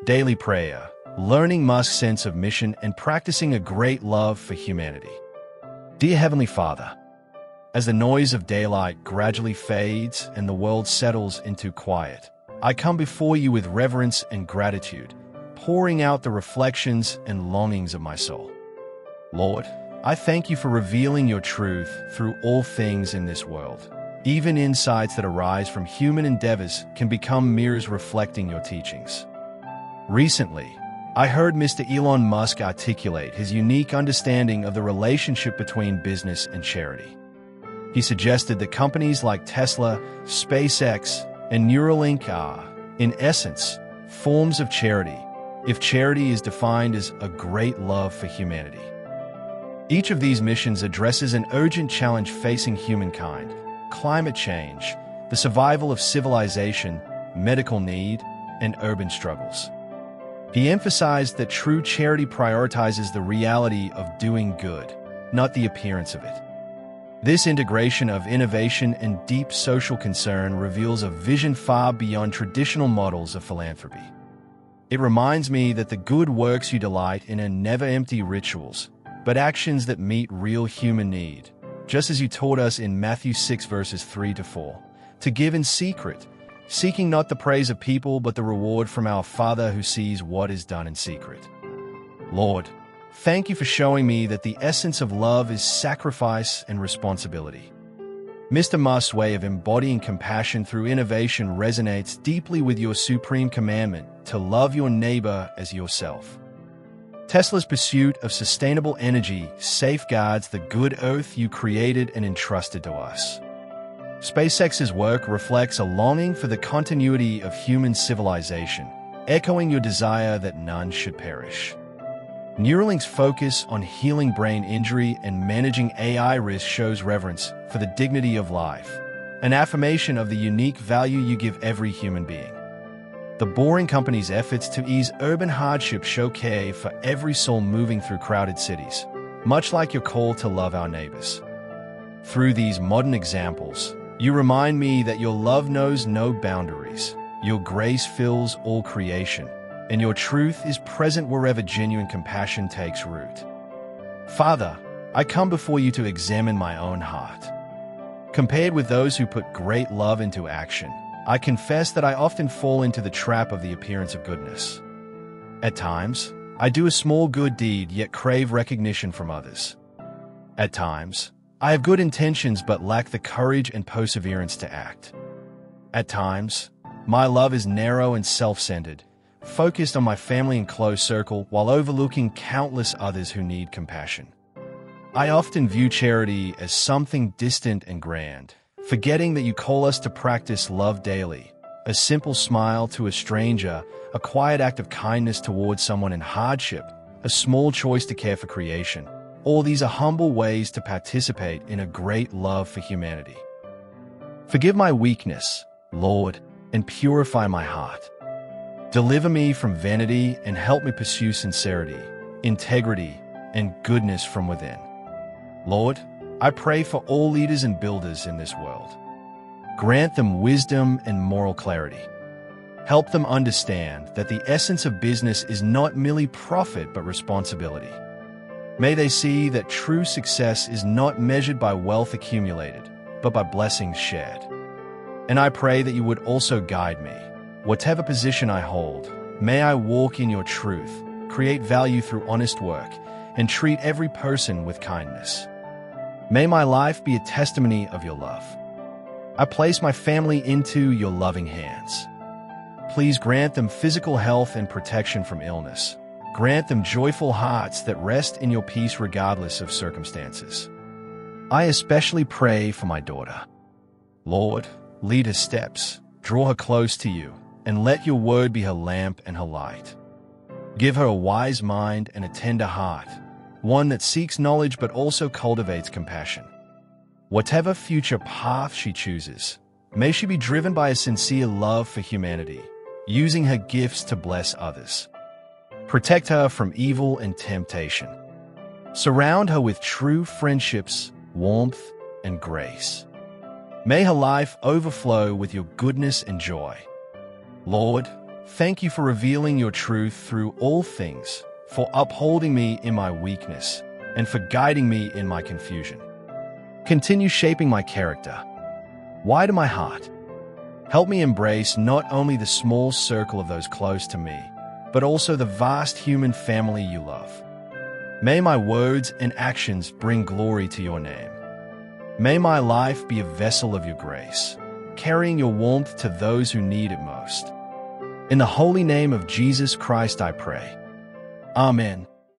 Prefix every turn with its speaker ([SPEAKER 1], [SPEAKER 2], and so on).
[SPEAKER 1] daily prayer, learning Musk's sense of mission, and practicing a great love for humanity. Dear Heavenly Father, as the noise of daylight gradually fades and the world settles into quiet, I come before you with reverence and gratitude, pouring out the reflections and longings of my soul. Lord, I thank you for revealing your truth through all things in this world. Even insights that arise from human endeavors can become mirrors reflecting your teachings. Recently, I heard Mr. Elon Musk articulate his unique understanding of the relationship between business and charity. He suggested that companies like Tesla, SpaceX, and Neuralink are, in essence, forms of charity, if charity is defined as a great love for humanity. Each of these missions addresses an urgent challenge facing humankind: climate change, the survival of civilization, medical need, and urban struggles. He emphasized that true charity prioritizes the reality of doing good, not the appearance of it. This integration of innovation and deep social concern reveals a vision far beyond traditional models of philanthropy. It reminds me that the good works you delight in are never empty rituals, but actions that meet real human need, just as you taught us in Matthew 6 verses 3-4, to give in secret, seeking not the praise of people but the reward from our Father who sees what is done in secret. Lord, thank you for showing me that the essence of love is sacrifice and responsibility. Mr. Musk's way of embodying compassion through innovation resonates deeply with your supreme commandment to love your neighbor as yourself. Tesla's pursuit of sustainable energy safeguards the good earth you created and entrusted to us. SpaceX's work reflects a longing for the continuity of human civilization, echoing your desire that none should perish. Neuralink's focus on healing brain injury and managing AI risk shows reverence for the dignity of life, an affirmation of the unique value you give every human being. The Boring Company's efforts to ease urban hardship show care for every soul moving through crowded cities, much like your call to love our neighbors. Through these modern examples, you remind me that your love knows no boundaries, your grace fills all creation, and your truth is present wherever genuine compassion takes root. Father, I come before you to examine my own heart. Compared with those who put great love into action, I confess that I often fall into the trap of the appearance of goodness. At times, I do a small good deed yet crave recognition from others. At times, I have good intentions but lack the courage and perseverance to act. At times, my love is narrow and self-centered, focused on my family and close circle while overlooking countless others who need compassion. I often view charity as something distant and grand, forgetting that you call us to practice love daily, a simple smile to a stranger, a quiet act of kindness towards someone in hardship, a small choice to care for creation. All these are humble ways to participate in a great love for humanity. Forgive my weakness, Lord, and purify my heart. Deliver me from vanity and help me pursue sincerity, integrity, and goodness from within. Lord, I pray for all leaders and builders in this world. Grant them wisdom and moral clarity. Help them understand that the essence of business is not merely profit but responsibility. May they see that true success is not measured by wealth accumulated, but by blessings shared. And I pray that you would also guide me. Whatever position I hold, may I walk in your truth, create value through honest work, and treat every person with kindness. May my life be a testimony of your love. I place my family into your loving hands. Please grant them physical health and protection from illness. Grant them joyful hearts that rest in your peace regardless of circumstances. I especially pray for my daughter. Lord, lead her steps, draw her close to you, and let your word be her lamp and her light. Give her a wise mind and a tender heart, one that seeks knowledge but also cultivates compassion. Whatever future path she chooses, may she be driven by a sincere love for humanity, using her gifts to bless others. Protect her from evil and temptation. Surround her with true friendships, warmth, and grace. May her life overflow with your goodness and joy. Lord, Thank you for revealing your truth through all things, for upholding me in my weakness, and for guiding me in my confusion. Continue shaping my character. Widen my heart. Help me embrace not only the small circle of those close to me, but also the vast human family you love. May my words and actions bring glory to your name. May my life be a vessel of your grace, carrying your warmth to those who need it most. In the holy name of Jesus Christ I pray. Amen.